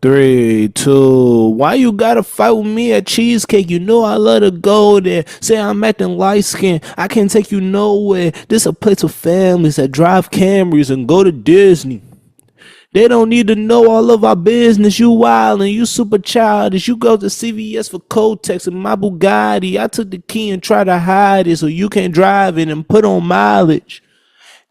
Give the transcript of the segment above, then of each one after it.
3, 2. Why you gotta fight with me at Cheesecake? You know I love to go there. Say I'm acting light skinned. I can't take you nowhere. This a place of families that drive Camrys and go to Disney. They don't need to know all of our business. You wild and you super childish. You go to CVS for Kotex and my Bugatti. I took the key and tried to hide it so you can't drive it and put on mileage.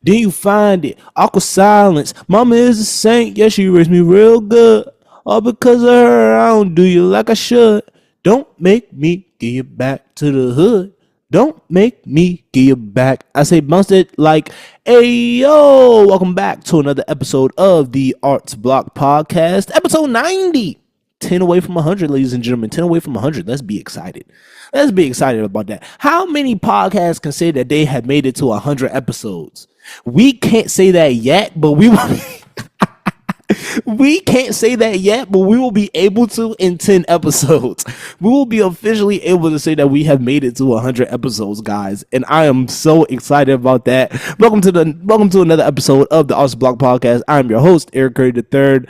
Then you find it. Awkward silence. Mama is a saint. Yeah, she raised me real good. All because of her, I don't do you like I should. Don't make me give you back to the hood. Don't make me give you back. I say bounce it like, hey, yo. Welcome back to another episode of the Arts Block Podcast. Episode 90. 10 away from 100, ladies and gentlemen. 10 away from 100. Let's be excited. Let's be excited about that. How many podcasts can say that they have made it to 100 episodes? We can't say that yet, but we will. We can't say that yet, but we will be able to in 10 episodes. We will be officially able to say that we have made it to 100 episodes, guys, and I am so excited about that. Welcome to another episode of the Arts Block Podcast. I'm your host, Eric Curry III.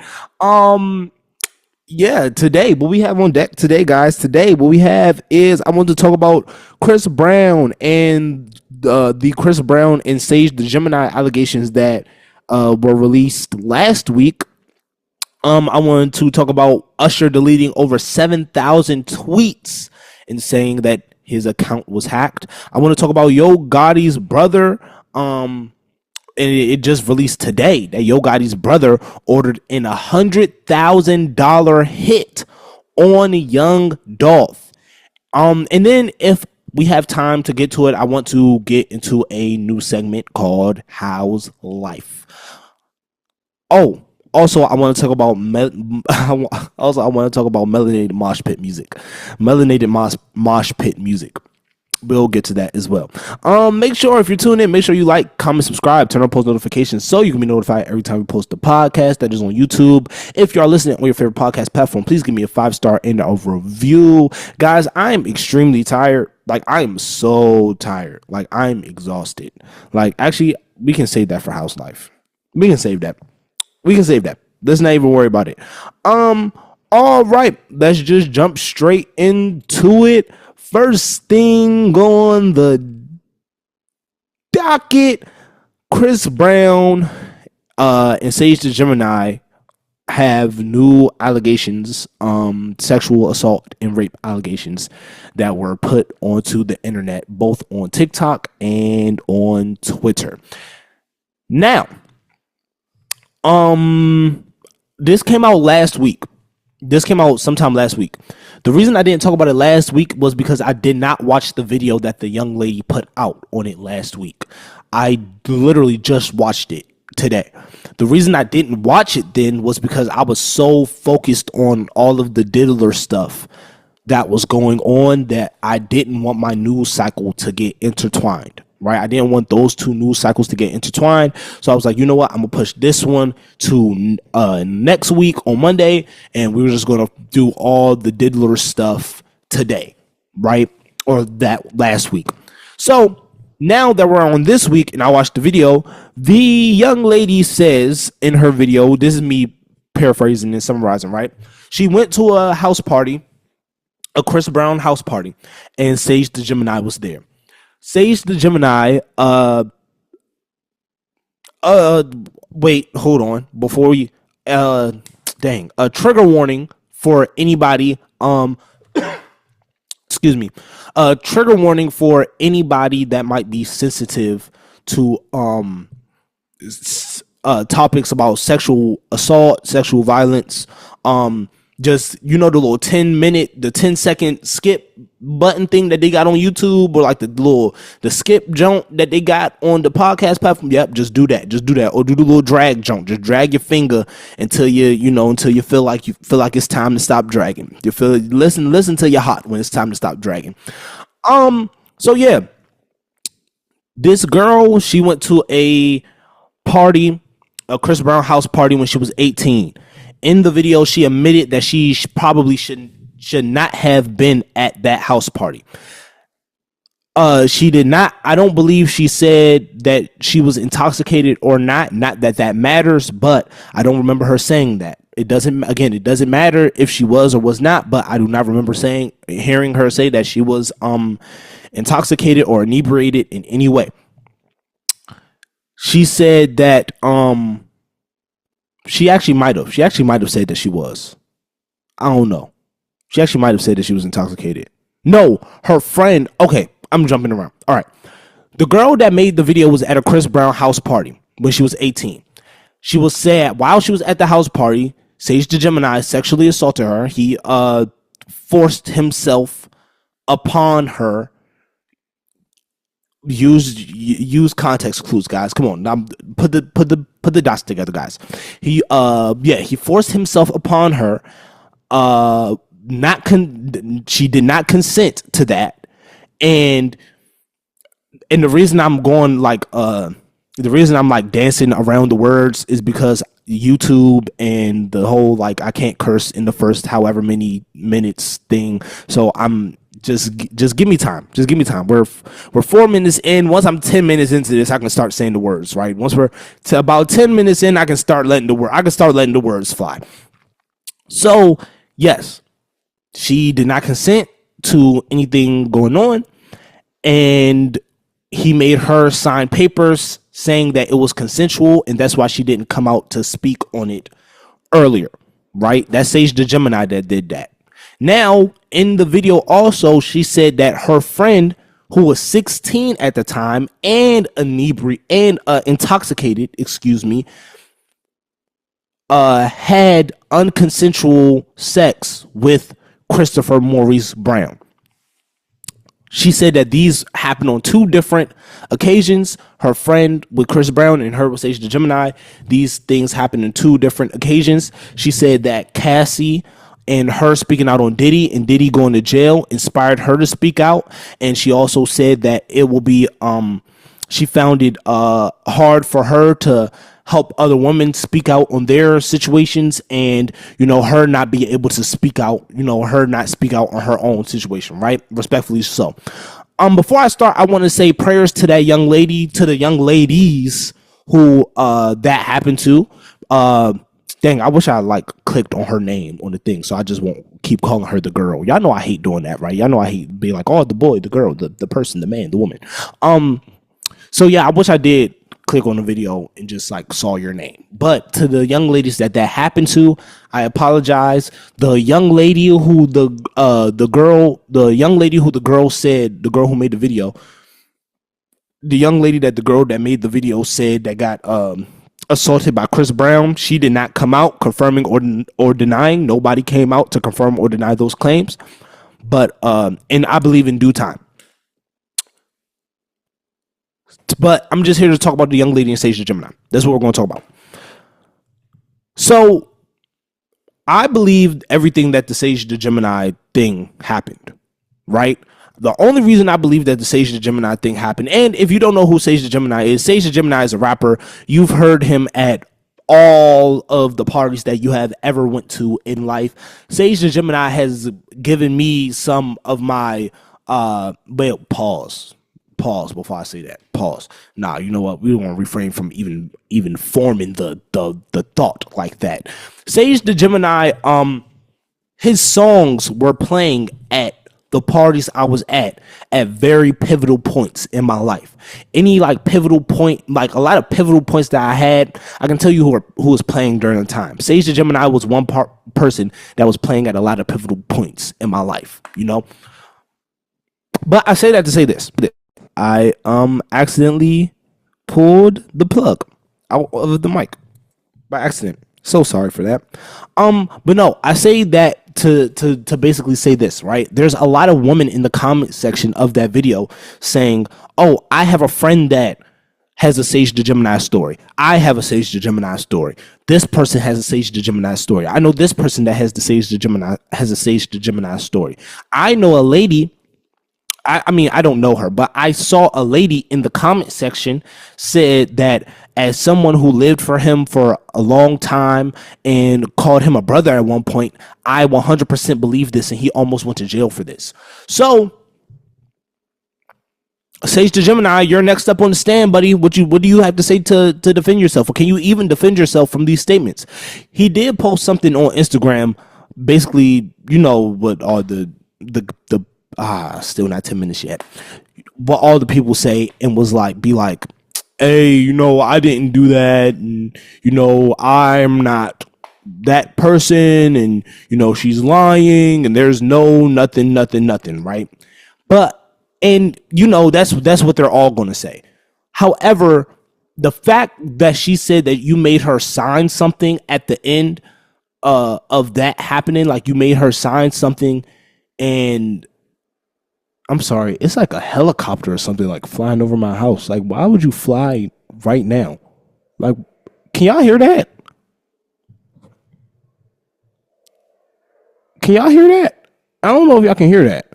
Today, what we have on deck today, guys, what we have is I want to talk about Chris Brown and the Chris Brown and Sage the Gemini allegations that were released last week. I wanted to talk about Usher deleting over 7,000 tweets and saying that his account was hacked. I want to talk about Yo Gotti's brother. And it just released today that Yo Gotti's brother ordered an $100,000 hit on Young Dolph. And then if we have time to get to it, I want to get into a new segment called How's Life. Oh, also I want to talk about melanated mosh pit music. Mosh pit music. We'll get to that as well. Make sure if you're tuning in, make sure you like, comment, subscribe, turn on post notifications so you can be notified every time we post the podcast that is on YouTube. If you are listening on your favorite podcast platform, please give me a 5-star and a review. Guys, I am extremely tired. Like, I am so tired. Like, I'm exhausted. Like, actually, we can save that for house life. We can save that. Let's not even worry about it. All right, let's just jump straight into it. First thing on the docket, Chris Brown and Sage the Gemini have new allegations, sexual assault and rape allegations that were put onto the internet, both on TikTok and on Twitter. Now, this came out last week. This came out sometime last week. The reason I didn't talk about it last week was because I did not watch the video that the young lady put out on it last week. I literally just watched it today. The reason I didn't watch it then was because I was so focused on all of the diddler stuff that was going on that I didn't want my news cycle to get intertwined. Right, I didn't want those two news cycles to get intertwined, so I was like, you know what, I'm gonna push this one to next week on Monday, and we were just gonna do all the diddler stuff today, right, or that last week. So now that we're on this week, and I watched the video, the young lady says in her video, this is me paraphrasing and summarizing, right? She went to a house party, a Chris Brown house party, and Sage the Gemini was there. Sage the Gemini, wait, hold on. Before we, a trigger warning for anybody, excuse me, a trigger warning for anybody that might be sensitive to, topics about sexual assault, sexual violence, just, you know, the 10-second skip button thing that they got on YouTube, or like the skip jump that they got on the podcast platform. Yep, just do that. Or do the little drag jump. Just drag your finger until you feel like it's time to stop dragging. Listen till you're hot when it's time to stop dragging. So yeah, this girl, she went to a party, a Chris Brown house party when she was 18. In the video, she admitted that she probably should not have been at that house party. She did not. I don't believe she said that she was intoxicated or not. Not that that matters, but I don't remember her saying that. It doesn't matter if she was or was not, but I do not remember hearing her say that she was intoxicated or inebriated in any way. She said that she actually might have said that she was. I don't know. She actually might have said that she was intoxicated. No, her friend. Okay, I'm jumping around. All right. The girl that made the video was at a Chris Brown house party when she was 18. She was said while she was at the house party, Sage the Gemini sexually assaulted her. He forced himself upon her. Use context clues, guys. Come on, now put the dots together, guys. He forced himself upon her. She did not consent to that, and the reason I'm dancing around the words is because YouTube and the whole like I can't curse in the first however many minutes thing. So I'm just give me time. Just give me time. We're 4 minutes in. Once I'm 10 minutes into this, I can start saying the words, right? Once we're to about 10 minutes in, I can start letting the words fly. So, yes, she did not consent to anything going on, and he made her sign papers saying that it was consensual, and that's why she didn't come out to speak on it earlier, right? That's Sage the Gemini that did that. Now, in the video also, she said that her friend, who was 16 at the time and intoxicated, had unconsensual sex with Christopher Maurice Brown. She said that these happened on 2 different occasions. Her friend with Chris Brown and her with Sage the Gemini. These things happened in 2 different occasions. She said that Cassie and her speaking out on Diddy and Diddy going to jail inspired her to speak out. And she also said that it will be, she found it hard for her to help other women speak out on their situations, and her not be able to speak out, her not speak out on her own situation, right? Respectfully so. Before I start, I want to say prayers to that young lady, to the young ladies who that happened to. Dang, I wish I clicked on her name on the thing, so I just won't keep calling her the girl. Y'all know I hate doing that, right? Y'all know I hate being like, oh, the boy, the girl, the person, the man, the woman. So yeah, I wish I did click on the video and just saw your name. But to the young ladies that happened to, I apologize. The young lady who the girl said, the girl who made the video, the young lady that made the video said that got assaulted by Chris Brown, she did not come out confirming or denying. Nobody came out to confirm or deny those claims. But and I believe in due time. But I'm just here to talk about the young lady in Sage the Gemini. That's what we're going to talk about. So I believe everything that the Sage the Gemini thing happened, right? The only reason I believe that the Sage the Gemini thing happened, and if you don't know who Sage the Gemini is a rapper. You've heard him at all of the parties that you have ever went to in life. Sage the Gemini has given me some of my pause before I say that. Pause. Nah, you know what? We don't want to refrain from even forming the thought like that. Sage the Gemini, his songs were playing at the parties I was at very pivotal points in my life. Any pivotal point, a lot of pivotal points that I had, I can tell you who was playing during the time. Sage the Gemini was one person that was playing at a lot of pivotal points in my life, But I say that to say this. I accidentally pulled the plug out of the mic by accident. So sorry for that. But no, I say that to basically say this, right? There's a lot of women in the comment section of that video saying, "Oh, I have a friend that has a Sage the Gemini story. I have a Sage the Gemini story. This person has a Sage the Gemini story. I know this person that has a Sage the Gemini story. I know a lady." I mean, I don't know her, but I saw a lady in the comment section said that as someone who lived for him for a long time and called him a brother at one point, I 100% believe this, and he almost went to jail for this. So Sage the Gemini, you're next up on the stand, buddy. What do you have to say to defend yourself? Or can you even defend yourself from these statements? He did post something on Instagram, basically, you know what all the still not 10 minutes yet. What all the people say and was like, be like, hey, I didn't do that, and I'm not that person, and she's lying, and there's no nothing, right? But and that's what they're all going to say. However, the fact that she said that you made her sign something at the end of that happening, like you made her sign something, and I'm sorry, it's like a helicopter or something like flying over my house. Like, why would you fly right now? Like, can y'all hear that? Can y'all hear that? I don't know if y'all can hear that.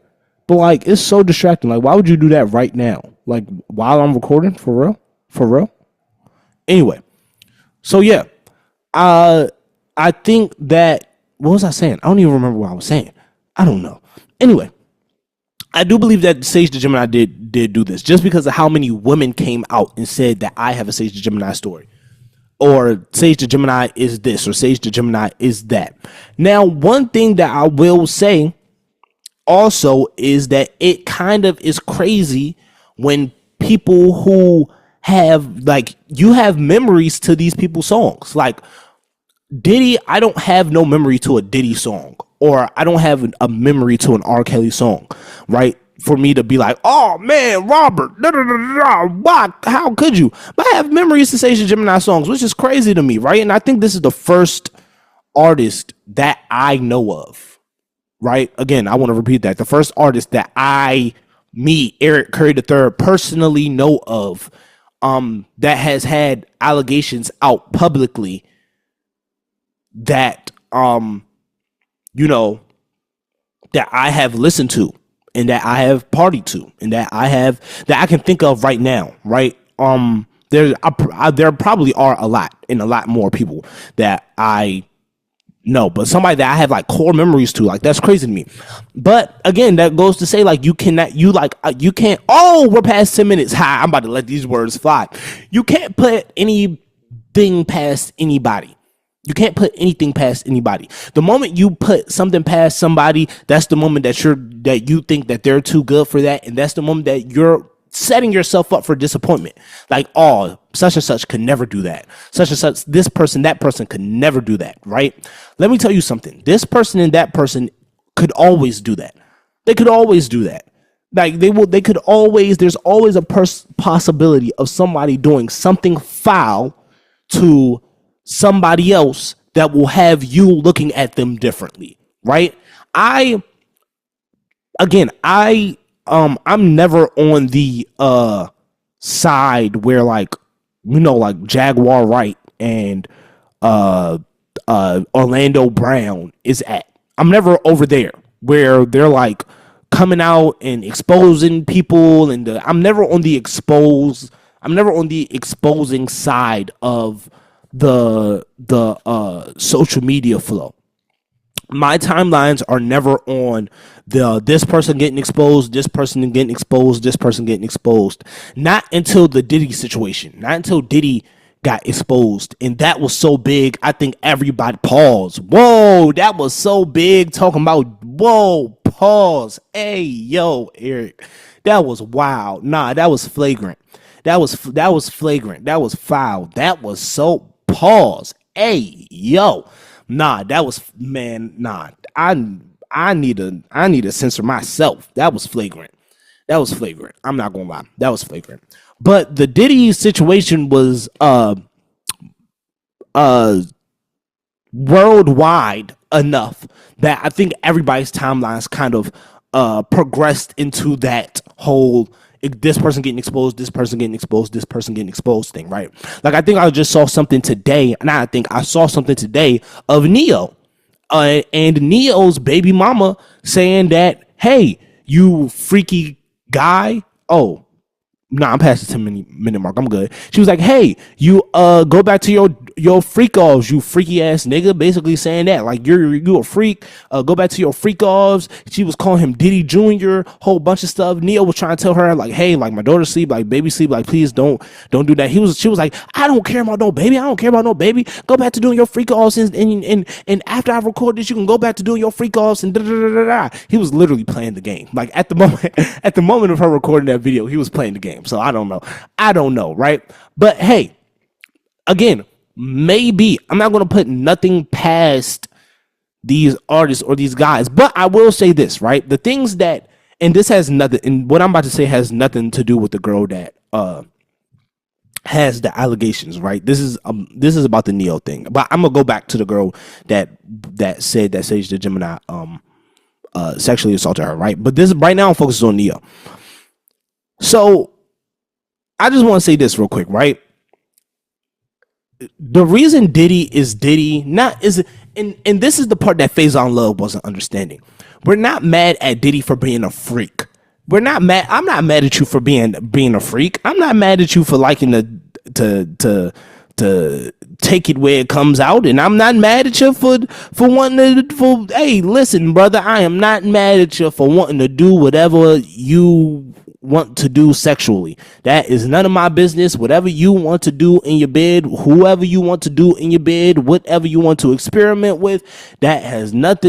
But like, it's so distracting. Like, why would you do that right now? Like, while I'm recording, for real, for real. Anyway, so yeah, I think that what was I saying? I don't even remember what I was saying. I don't know. Anyway, I do believe that Sage the Gemini did do this just because of how many women came out and said that I have a Sage the Gemini story, or Sage the Gemini is this, or Sage the Gemini is that. Now, one thing that I will say also is that it kind of is crazy when people who have, like, you have memories to these people's songs. Like Diddy, I don't have no memory to a Diddy song, or I don't have a memory to an R. Kelly song, right? For me to be like, oh man, Robert, da, da, da, da, why? How could you? But I have memories to Sage the Gemini songs, which is crazy to me, right? And I think this is the first artist that I know of. Right? Again, I want to repeat that. The first artist that me, Eric Curry III, personally know of, that has had allegations out publicly that, that I have listened to and that I have partied to and that I can think of right now, right? There probably are a lot more people that I no, but somebody that I have like core memories to, like, that's crazy to me. But again, that goes to say, like, you can't, oh, we're past 10 minutes. Hi, I'm about to let these words fly. You can't put anything past anybody. You can't put anything past anybody. The moment you put something past somebody, that's the moment that you think that they're too good for that. And that's the moment that you're setting yourself up for disappointment. Like, oh, such and such could never do that. Such and such, this person, that person could never do that, right? Let me tell you something. This person and that person could always do that. They could always do that. Like, they could always, there's always a possibility of somebody doing something foul to somebody else that will have you looking at them differently, right? I'm never on the side where, like, like Jaguar Wright and Orlando Brown is at. I'm never over there where they're like coming out and exposing people, and I'm never on the exposing side of the social media flow. My timelines are never on this person getting exposed, this person getting exposed, this person getting exposed. Not until the Diddy situation. Not until Diddy got exposed. And that was so big, I think everybody paused. Whoa, that was so big. Talking about, whoa, pause. Hey, yo, Eric. That was wild. Nah, that was flagrant. That was flagrant. That was foul. That was so pause. Hey, yo. Nah, that was, man, nah. I need to censor myself. That was flagrant. That was flagrant. I'm not gonna lie. That was flagrant. But the Diddy situation was worldwide enough that I think everybody's timelines kind of progressed into that whole this person getting exposed, this person getting exposed, this person getting exposed thing, right? Like, I think I just saw something today, and I saw something today of Neo, and Neo's baby mama saying that, hey, you freaky guy. Oh, Nah, I'm past the 10-minute mark. I'm good. She was like, "Hey, you go back to your freak offs, you freaky ass nigga." Basically saying that like you a freak. Go back to your freak offs. She was calling him Diddy Jr. Whole bunch of stuff. Neo was trying to tell her like, "Hey, like my daughter sleep, like baby sleep, like please don't do that." She was like, "I don't care about no baby. I don't care about no baby. Go back to doing your freak offs and after I record this, you can go back to doing your freak offs and da da da da da." He was literally playing the game. Like at the moment of her recording that video, he was playing the game. So I don't know, right? But hey, again, maybe I'm not going to put nothing past these artists or these guys, but I will say this, right? The things that, and this has nothing, and what I'm about to say has nothing to do with the girl that has the allegations, right? This is about the Neo thing, but I'm gonna go back to the girl that said that Sage the Gemini sexually assaulted her, right? But this right now focuses on Neo. So I just want to say this real quick, right? The reason Diddy is Diddy, and this is the part that Faison Love wasn't understanding. We're not mad at Diddy for being a freak. We're not mad. I'm not mad at you for being a freak. I'm not mad at you for liking to take it where it comes out, and I'm not mad at you for wanting to. Hey, listen, brother, I am not mad at you for wanting to do whatever you want to do sexually. That is none of my business. Whatever you want to do in your bed, whoever you want to do in your bed, whatever you want to experiment with, that is none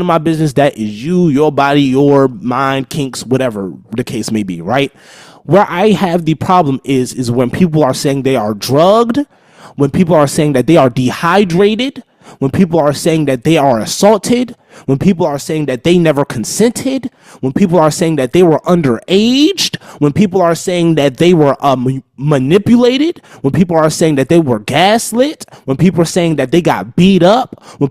of my business. That is you, your body, your mind, kinks, whatever the case may be, right? Where I have the problem is when people are saying they are drugged, when people are saying that they are dehydrated, when people are saying that they are assaulted, when people are saying that they never consented, when people are saying that they were underaged, when people are saying that they were manipulated, when people are saying that they were gaslit, when people are saying that they got beat up, when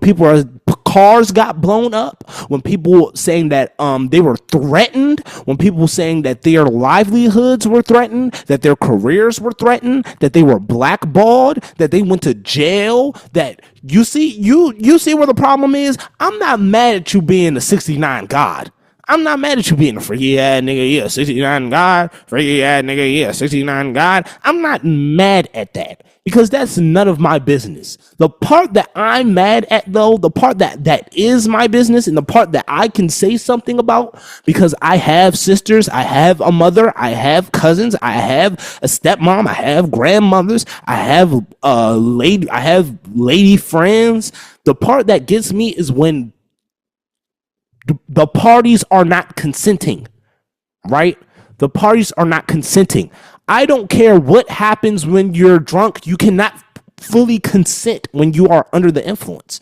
cars got blown up, when people saying that they were threatened, when people saying that their livelihoods were threatened, that their careers were threatened, that they were blackballed, that they went to jail, that you see where the problem is. I'm not mad at you being a 69 God. I'm not mad at you being a freaky ass nigga, yeah, 69 God, freaky ass nigga, yeah, 69 God. I'm not mad at that because that's none of my business. The part that I'm mad at, though, the part that is my business and the part that I can say something about, because I have sisters, I have a mother, I have cousins, I have a stepmom, I have grandmothers, I have lady friends. The part that gets me is when the parties are not consenting, right? The parties are not consenting. I don't care what happens when you're drunk. You cannot fully consent when you are under the influence.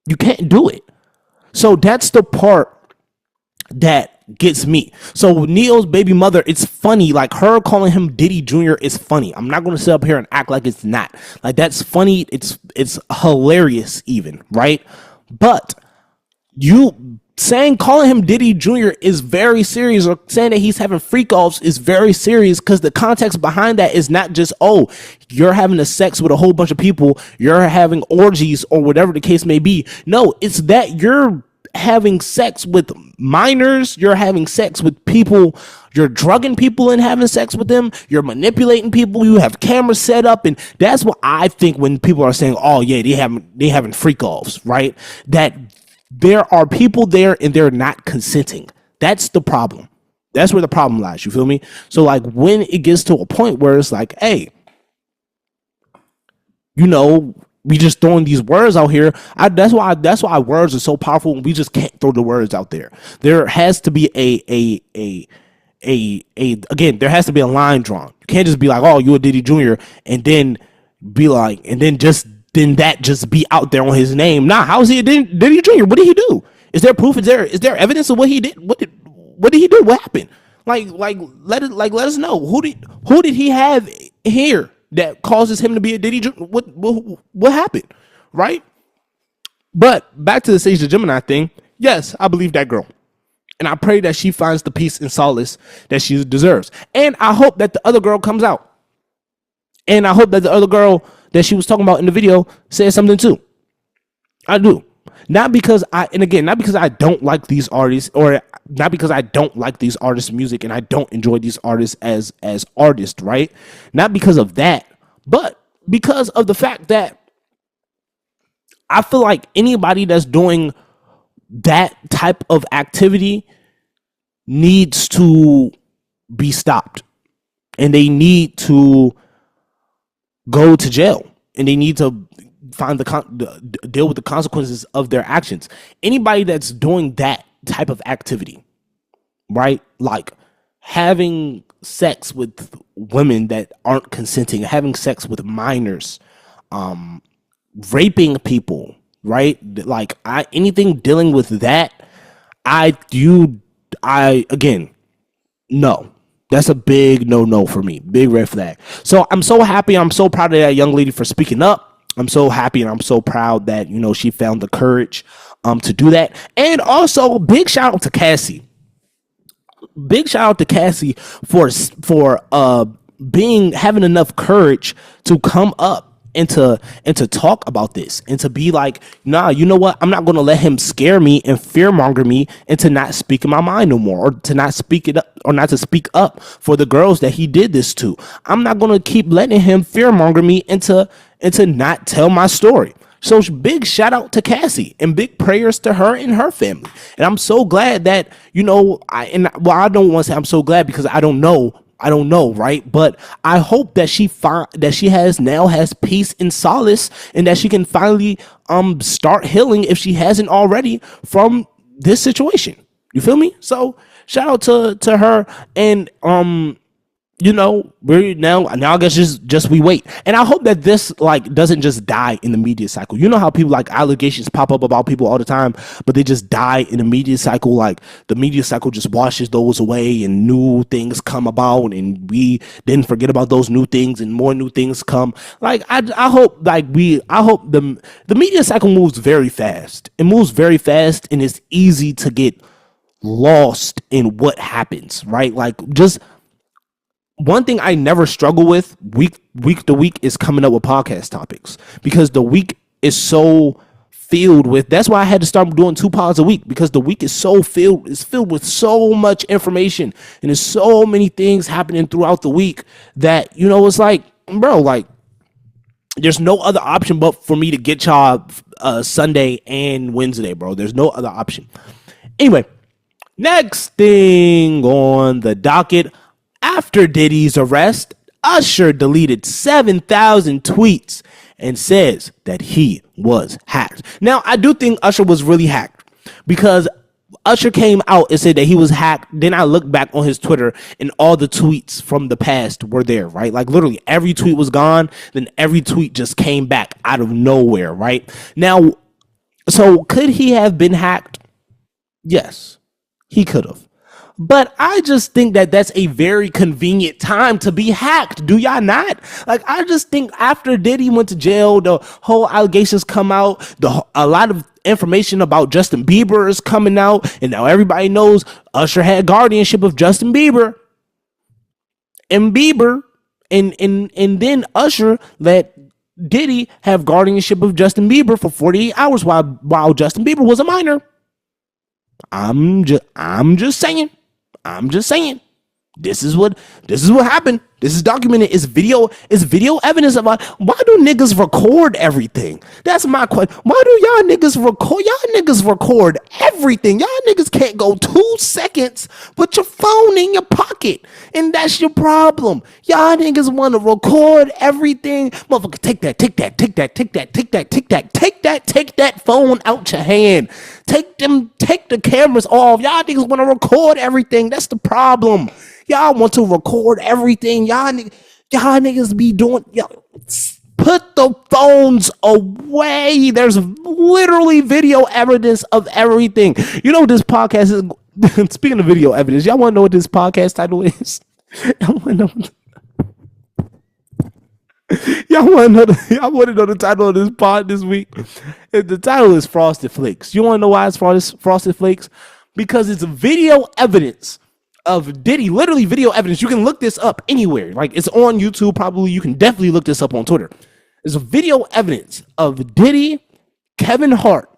You can't do it. So that's the part that gets me. So Neo's baby mother, it's funny. Like her calling him Diddy Jr. is funny. I'm not going to sit up here and act like it's not. Like that's funny. It's hilarious even, right? But you calling him Diddy Jr. is very serious, or saying that he's having freak offs is very serious, because the context behind that is not just, oh, you're having a sex with a whole bunch of people, you're having orgies or whatever the case may be. No, it's that you're having sex with minors, you're having sex with people, you're drugging people and having sex with them, you're manipulating people, you have cameras set up. And that's what I think when people are saying, oh yeah, they having freak offs, right? That there are people there and they're not consenting. That's the problem. That's where the problem lies. You feel me? So like when it gets to a point where it's like, hey, we just throwing these words out here. That's why words are so powerful. We just can't throw the words out there. There has to be again, there has to be a line drawn. You can't just be like, oh, you a Diddy Jr. and then be like, and then that just be out there on his name. Nah, how is he a Diddy Jr.? What did he do? Is there proof? Is there evidence of what he did? What did he do? What happened? Let us know. Who did he have here that causes him to be a Diddy Jr.? What happened? Right? But back to the Sage the Gemini thing. Yes, I believe that girl. And I pray that she finds the peace and solace that she deserves. And I hope that the other girl comes out. And I hope that the other girl that she was talking about in the video says something too. I do. Not because I don't like these artists, or not because I don't like these artists' music and I don't enjoy these artists as artists, right? Not because of that, but because of the fact that I feel like anybody that's doing that type of activity needs to be stopped, and they need to go to jail, and they need to deal with the consequences of their actions. Anybody that's doing that type of activity, right? Like having sex with women that aren't consenting, having sex with minors, raping people, right? Like anything dealing with that, again, no. That's a big no for me. Big red flag. So I'm so happy. I'm so proud of that young lady for speaking up. I'm so happy and I'm so proud that, she found the courage to do that. And also big shout out to Cassie. Big shout out to Cassie for having enough courage to come up and to talk about this and to be like, nah, you know what? I'm not going to let him scare me and fearmonger me into not speaking my mind no more, or to not speak it up, or not to speak up for the girls that he did this to. I'm not going to keep letting him fearmonger me into not tell my story. So big shout out to Cassie and big prayers to her and her family. And I'm so glad that, I don't want to say I'm so glad because I don't know, right? But I hope that she has peace and solace, and that she can finally start healing, if she hasn't already, from this situation. You feel me? So shout out to her, and we're now I guess just we wait. And I hope that this doesn't just die in the media cycle. You know how people allegations pop up about people all the time, but they just die in the media cycle. Like the media cycle just washes those away and new things come about, and we didn't forget about those new things and more new things come. I hope the media cycle moves very fast. It moves very fast, and it's easy to get lost in what happens, right? Just one thing I never struggle with week to week is coming up with podcast topics, because the week is so filled with. That's why I had to start doing 2 pods a week, because the week is filled with so much information, and there's so many things happening throughout the week that it's bro, there's no other option but for me to get y'all Sunday and Wednesday, bro. There's no other option. Anyway, next thing on the docket. After Diddy's arrest, Usher deleted 7,000 tweets and says that he was hacked. Now, I do think Usher was really hacked, because Usher came out and said that he was hacked. Then I looked back on his Twitter, and all the tweets from the past were there, right? Literally every tweet was gone. Then every tweet just came back out of nowhere, right? Now, so could he have been hacked? Yes, he could have. But I just think that that's a very convenient time to be hacked. Do y'all not? I just think after Diddy went to jail, the whole allegations come out, a lot of information about Justin Bieber is coming out, and now everybody knows Usher had guardianship of Justin Bieber. And then Usher let Diddy have guardianship of Justin Bieber for 48 hours while Justin Bieber was a minor. I'm just saying. This is what happened. This is documented. It's video evidence about why do niggas record everything? That's my question. Why do y'all niggas record? Y'all niggas record everything. Y'all niggas can't go 2 seconds with your phone in your pocket, and that's your problem. Y'all niggas want to record everything. Motherfucker, take that phone out your hand. Take the cameras off. Y'all niggas want to record everything. That's the problem. Y'all want to record everything. Y'all niggas be doing. Put the phones away. There's literally video evidence of everything. You know what this podcast is? Speaking of video evidence, y'all want to know what this podcast title is? Y'all want to know? Y'all want to know the title of this pod this week? The title is Frosted Flakes. You want to know why it's Frosted Flakes? Because it's video evidence of Diddy, literally video evidence. You can look this up anywhere. It's on YouTube, probably. You can definitely look this up on Twitter. There's a video evidence of Diddy, Kevin Hart,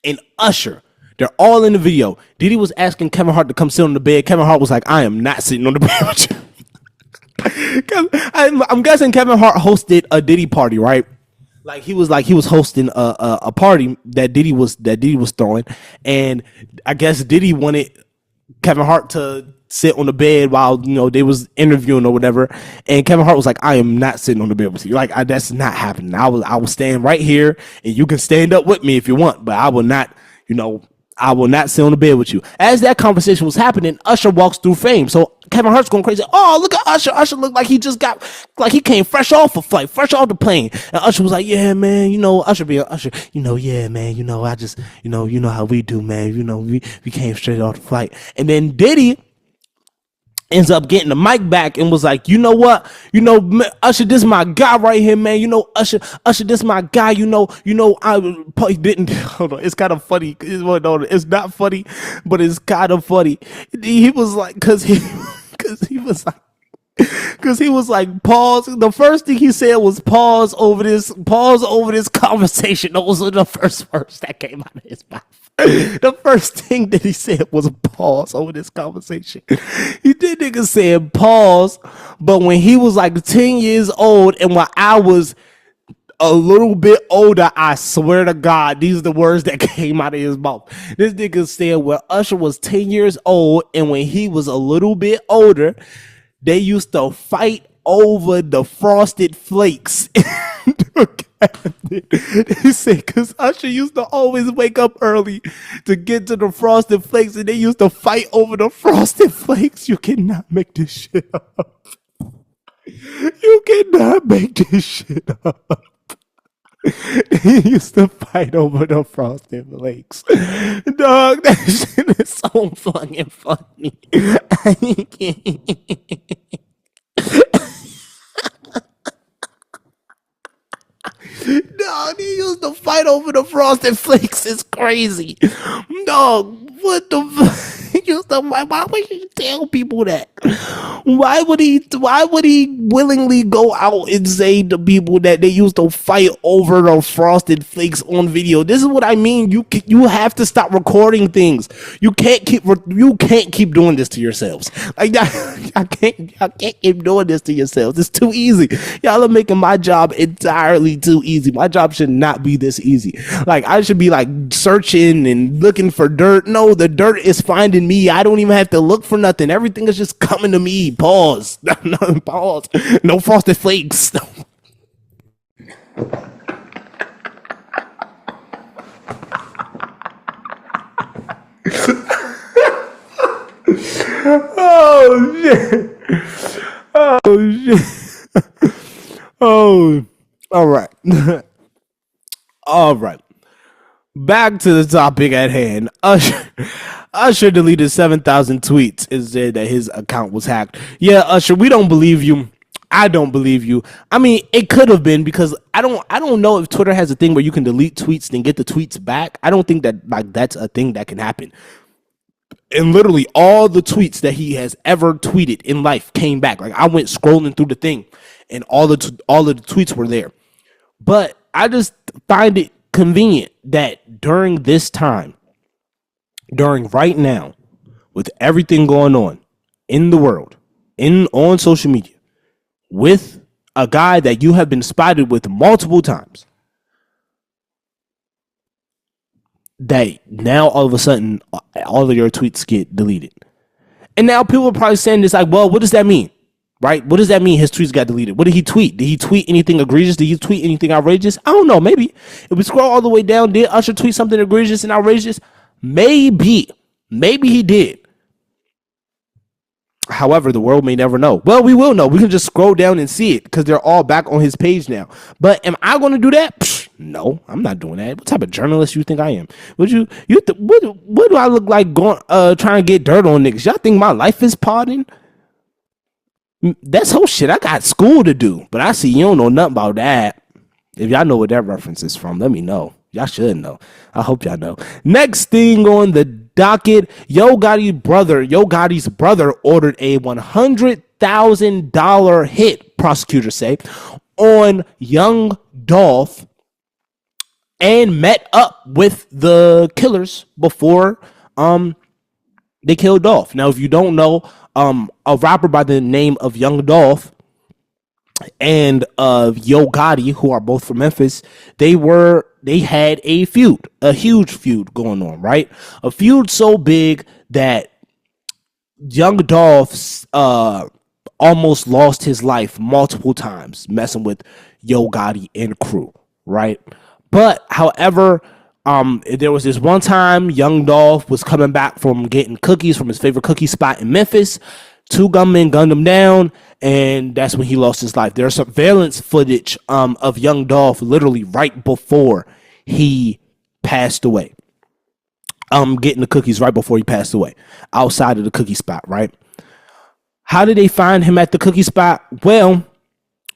and Usher. They're all in the video. Diddy was asking Kevin Hart to come sit on the bed. Kevin Hart was like, I am not sitting on the bed with you. I'm guessing Kevin Hart hosted a Diddy party, right? He was hosting a party that Diddy was throwing, and I guess Diddy wanted Kevin Hart to sit on the bed while they was interviewing or whatever, and Kevin Hart was like, I am not sitting on the bed with you. That's not happening. I will stand right here, and you can stand up with me if you want, but I will not sit on the bed with you. As that conversation was happening, Usher walks through Fame. So Kevin Hart's going crazy. Oh, look at Usher. Usher looked like he just got, like he came fresh off a flight, fresh off the plane. And Usher was like, yeah, man, Usher being Usher, yeah, man, I just, how we do, man. We came straight off the flight. And then Diddy ends up getting the mic back and was like, you know what? Usher, this my guy right here, man. Usher, this my guy. I didn't. Hold on, it's kind of funny. It's not funny, but it's kind of funny. He was like, cause he was like, pause. The first thing he said was pause over this conversation. Those were the first words that came out of his mouth. The first thing that he said was pause over this conversation. He did nigga saying pause, but when he was like 10 years old and when I was a little bit older, I swear to God, these are the words that came out of his mouth. This nigga said when Usher was 10 years old and when he was a little bit older, they used to fight over the Frosted Flakes. He said, because Usher used to always wake up early to get to the Frosted Flakes, and they used to fight over the Frosted Flakes. You cannot make this shit up. You cannot make this shit up. They used to fight over the Frosted Flakes. Dog, that shit is so fucking funny. I can't. Dog, he used to fight over the Frosted Flakes. It's crazy. Dog, what the fuck? Why would you tell people that? Why would he willingly go out and say to people that they used to fight over the Frosted Flakes on video? This is what I mean. You have to stop recording things. You can't keep doing this to yourselves. Like I can't keep doing this to yourselves. It's too easy. Y'all are making my job entirely too easy. My job should not be this easy. Like I should be like searching and looking for dirt. No, the dirt is finding me. I don't even have to look for nothing. Everything is just coming to me. Pause. No, pause. No Frosted Flakes. No. Oh shit. Oh shit. Oh, all right. All right. Back to the topic at hand. Usher deleted 7,000 tweets and said that his account was hacked. Yeah, Usher, we don't believe you. I don't believe you. I mean, it could have been because I don't know if Twitter has a thing where you can delete tweets and get the tweets back. I don't think that that's a thing that can happen. And literally all the tweets that he has ever tweeted in life came back. Like I went scrolling through the thing and all of the tweets were there. But I just find it convenient that during this time, during right now, with everything going on in the world, on social media, with a guy that you have been spotted with multiple times, that now all of a sudden all of your tweets get deleted. And now people are probably saying this like, well, what does that mean? Right? What does that mean his tweets got deleted? What did he tweet? Did he tweet anything egregious? Did he tweet anything outrageous? I don't know. Maybe. If we scroll all the way down, did Usher tweet something egregious and outrageous? Maybe. Maybe he did. However, the world may never know. Well, we will know. We can just scroll down and see it because they're all back on his page now. But am I going to do that? Psh, no, I'm not doing that. What type of journalist you think I am? What do I look like going trying to get dirt on niggas? Y'all think my life is pardon? That's whole shit. I got school to do, but I see you don't know nothing about that. If y'all know what that reference is from, let me know. Y'all should know. I hope y'all know. Next thing on the docket, Yo Gotti's brother ordered a $100,000 hit, prosecutors say, on Young Dolph and met up with the killers before they killed Dolph. Now, if you don't know, a rapper by the name of Young Dolph and Yo Gotti, who are both from Memphis, they had a feud, a huge feud going on, right? A feud so big that Young Dolph almost lost his life multiple times messing with Yo Gotti and crew, right? But however, there was this one time Young Dolph was coming back from getting cookies from his favorite cookie spot in Memphis. Two gunmen gunned him down, and that's when he lost his life. There's surveillance footage of Young Dolph literally right before he passed away. Getting the cookies right before he passed away, outside of the cookie spot, right? How did they find him at the cookie spot? Well,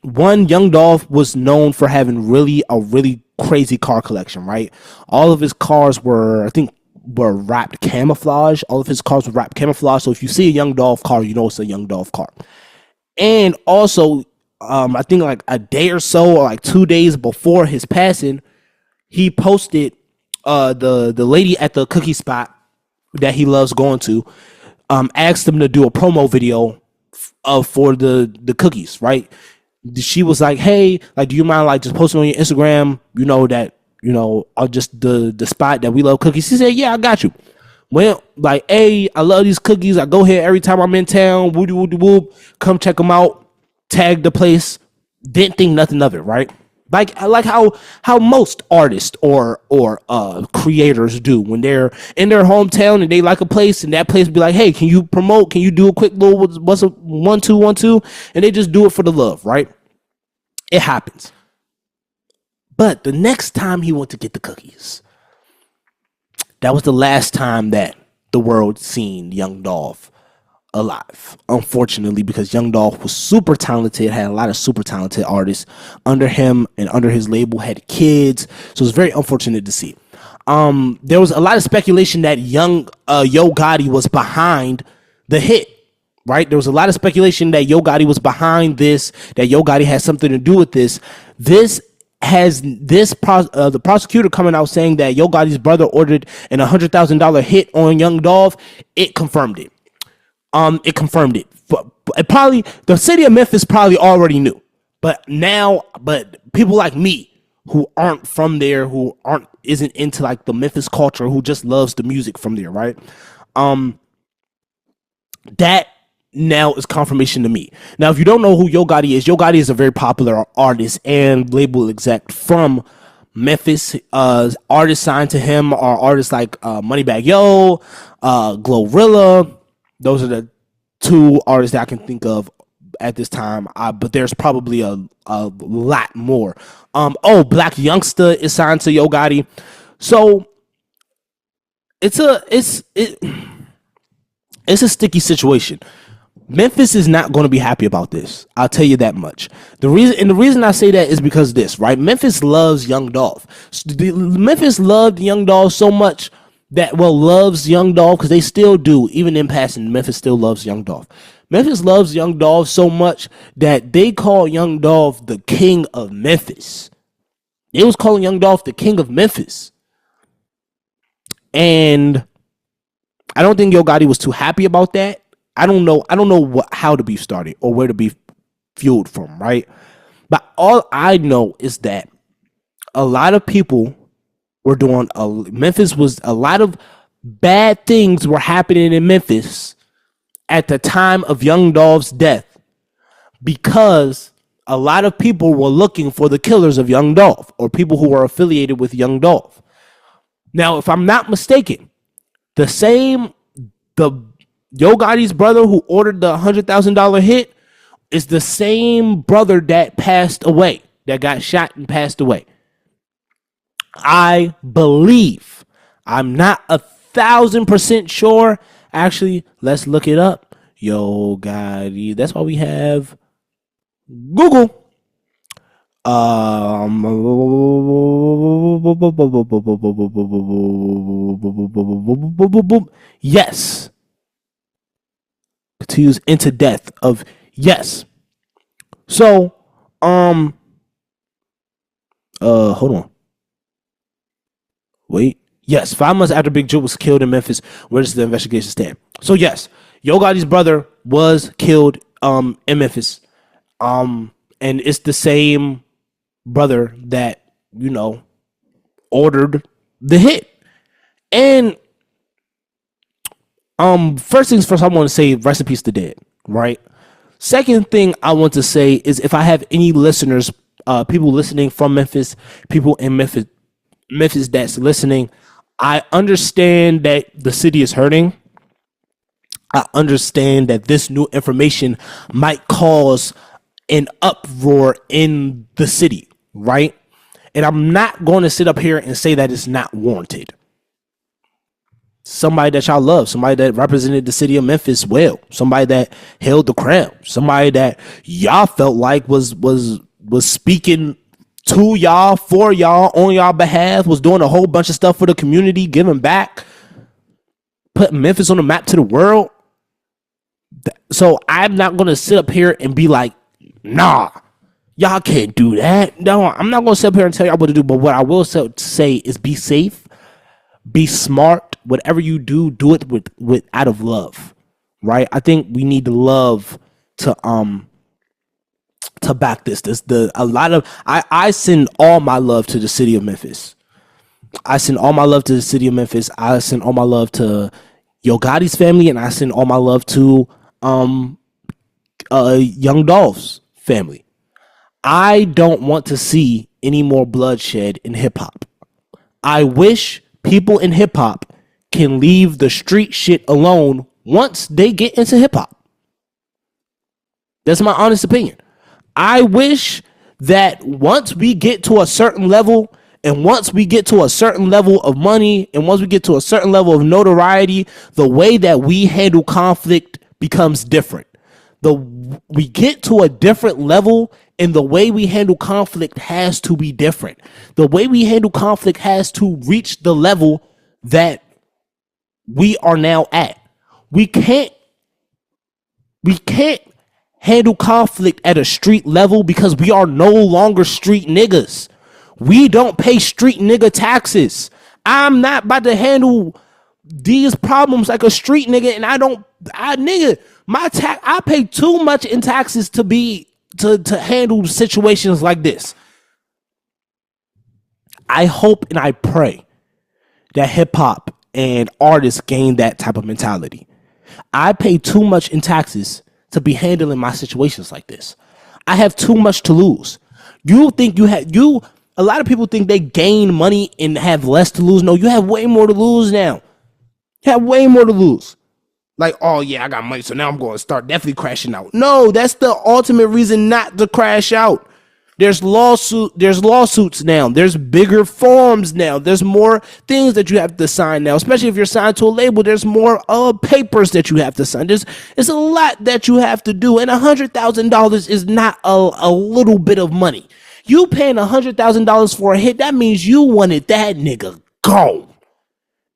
one, Young Dolph was known for having a really crazy car collection, right? All of his cars were, I think, were wrapped camouflage. All of his cars were wrapped camouflage. So if you see a Young Dolph car, you know it's a Young Dolph car. And also, I think like a day or so, or like 2 days before his passing, he posted the lady at the cookie spot that he loves going to, asked him to do a promo video for the cookies, right? She was like, hey, like, do you mind like just posting on your Instagram, that, just the spot that we love cookies? He said, yeah, I got you. Well, like, hey, I love these cookies. I go here every time I'm in town. Woody woody whoop. Come check them out. Tag the place. Didn't think nothing of it, right? Like how most artists or creators do when they're in their hometown and they like a place, and that place be like, hey, can you promote? Can you do a quick little what's a 1 2 1 2? And they just do it for the love, right? It happens. But the next time he went to get the cookies, that was the last time that the world seen Young Dolph alive, unfortunately, because Young Dolph was super talented, had a lot of super talented artists under him and under his label, had kids, so it's very unfortunate to see. There was a lot of speculation that Yo Gotti was behind the hit, right? There was a lot of speculation that Yo Gotti was behind this, that Yo Gotti had something to do with this. The prosecutor coming out saying that Yo Gotti's brother ordered an $100,000 hit on Young Dolph. It confirmed it. But probably the city of Memphis probably already knew, but people like me who aren't from there, who isn't into like the Memphis culture, who just loves the music from there, right? That now is confirmation to me. Now, if you don't know who Yo Gotti is a very popular artist and label exec from Memphis. Artists signed to him are artists like Moneybagg Yo, Glorilla. Those are the two artists that I can think of at this time. But there's probably a lot more. Black Youngster is signed to Yo Gotti. So it's a sticky situation. Memphis is not going to be happy about this. I'll tell you that much. The reason I say that is because this, right? Memphis loves Young Dolph. Memphis loved Young Dolph so much loves Young Dolph, because they still do, even in passing. Memphis still loves Young Dolph. Memphis loves Young Dolph so much that they call Young Dolph the king of Memphis. They was calling Young Dolph the king of Memphis. And I don't think Yo Gotti was too happy about that. I don't know how the beef started or where the beef fueled from, right? But all I know is that a lot of people were doing a lot of bad things were happening in Memphis at the time of Young Dolph's death, because a lot of people were looking for the killers of Young Dolph or people who were affiliated with Young Dolph. Now, if I'm not mistaken, the Yo Gotti's brother who ordered the $100,000 hit is the same brother that passed away, that got shot and passed away. I believe. I'm not 1,000% sure. Actually, let's look it up. Yo Gotti. That's why we have Google. Yes. Continues into death of yes. So, hold on. Wait. Yes, 5 months after Big Joe was killed in Memphis, where does the investigation stand? So yes, Yo Gotti's brother was killed in Memphis. And it's the same brother that, ordered the hit. And first things first, I want to say rest in peace to dead, right? Second thing I want to say is if I have any listeners, people listening from Memphis, people in Memphis that's listening, I understand that the city is hurting. I understand that this new information might cause an uproar in the city, right? And I'm not going to sit up here and say that it's not warranted. Somebody that y'all love, somebody that represented the city of Memphis well, somebody that held the crown, somebody that y'all felt like was speaking to y'all, for y'all, on y'all behalf, was doing a whole bunch of stuff for the community, giving back, putting Memphis on the map to the world. So I'm not going to sit up here and be like, nah, y'all can't do that. No, I'm not going to sit up here and tell y'all what to do. But what I will say is be safe, be smart. Whatever you do, do it with out of love, right? I think we need the love to back this. I send all my love to the city of Memphis. I send all my love to the city of Memphis. I send all my love to Yo Gotti's family, and I send all my love to Young Dolph's family. I don't want to see any more bloodshed in hip hop. I wish people in hip hop can leave the street shit alone once they get into hip hop. That's my honest opinion. I wish that once we get to a certain level, and once we get to a certain level of money, and once we get to a certain level of notoriety, the way that we handle conflict becomes different. We get to a different level, and the way we handle conflict has to be different. The way we handle conflict has to reach the level that we are now at. We can't handle conflict at a street level because we are no longer street niggas. We don't pay street nigga taxes. I'm not about to handle these problems like a street nigga, and I pay too much in taxes to handle situations like this. I hope and I pray that hip hop and artists gain that type of mentality. I pay too much in taxes to be handling my situations like this. I have too much to lose. A lot of people think they gain money and have less to lose. No, you have way more to lose now. You have way more to lose. Like, oh yeah, I got money, so now I'm going to start definitely crashing out. No, that's the ultimate reason not to crash out. There's lawsuits now. There's bigger forms now. There's more things that you have to sign now, especially if you're signed to a label. There's more papers that you have to sign. It's a lot that you have to do, and $100,000 is not a little bit of money. You paying $100,000 for a hit, that means you wanted that nigga gone.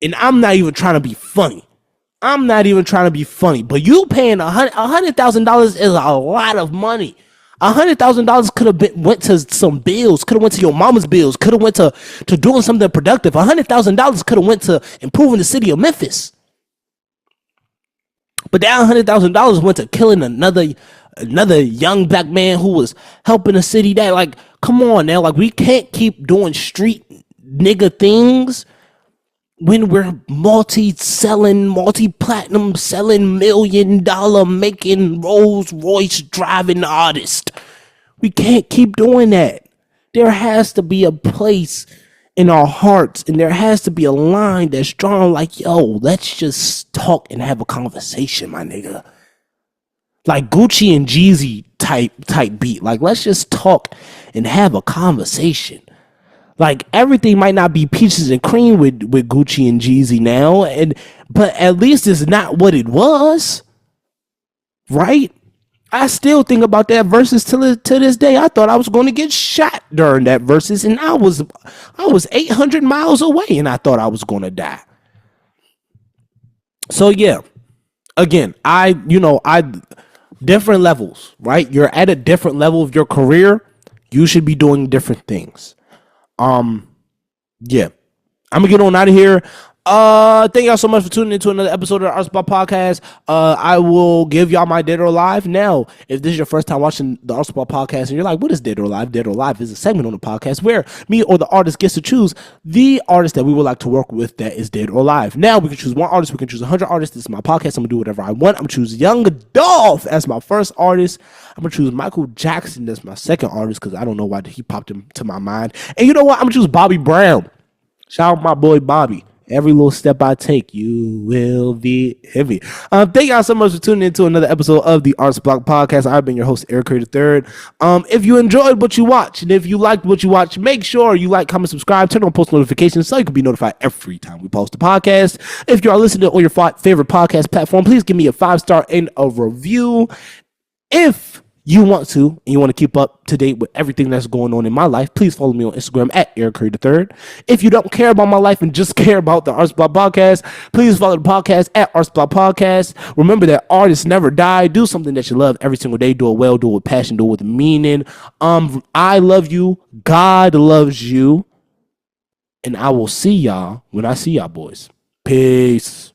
And I'm not even trying to be funny. But you paying $100,000 is a lot of money. $100,000 could have went to some bills, could have went to your mama's bills, could have went to doing something productive. $100,000 could have went to improving the city of Memphis. But that $100,000 went to killing another young black man who was helping the city. That, like, come on now, like, we can't keep doing street nigga things when we're multi-platinum selling $1 million making Rolls Royce driving artist. We can't keep doing that. There has to be a place in our hearts, and there has to be a line that's drawn like, yo, let's just talk and have a conversation, my nigga. Like Gucci and Jeezy type beat. Like, let's just talk and have a conversation. Like, everything might not be peaches and cream with Gucci and Jeezy now, but at least it's not what it was, right? I still think about that versus to this day. I thought I was going to get shot during that versus, and I was 800 miles away, and I thought I was going to die. So yeah, again, I different levels, right? You're at a different level of your career. You should be doing different things. Yeah, I'm gonna get on out of here. Thank y'all so much for tuning into another episode of the Art Spot Podcast. I will give y'all my Dead or Alive. Now, if this is your first time watching the Art Spot Podcast and you're like, what is Dead or Alive? Dead or Alive is a segment on the podcast where me or the artist gets to choose the artist that we would like to work with that is dead or alive. Now, we can choose one artist. We can choose 100 artists. This is my podcast. I'm gonna do whatever I want. I'm gonna choose Young Dolph as my first artist. I'm gonna choose Michael Jackson as my second artist because I don't know why he popped into my mind. And you know what? I'm gonna choose Bobby Brown. Shout out my boy Bobby. Every little step I take, you will be heavy. Thank y'all so much for tuning into another episode of the Arts Block Podcast. I've been your host, Eric Curry III. If you enjoyed what you watched, and if you liked what you watched, make sure you like, comment, subscribe, turn on post notifications so you can be notified every time we post a podcast. If you are listening on your favorite podcast platform, please give me a 5-star and a review. If you want to, and you want to keep up to date with everything that's going on in my life, please follow me on Instagram at Eric Curry III. If you don't care about my life and just care about the Arts Block Podcast, please follow the podcast at Arts Block Podcast. Remember that artists never die. Do something that you love every single day. Do it well, do it with passion, do it with meaning. I love you. God loves you. And I will see y'all when I see y'all, boys. Peace.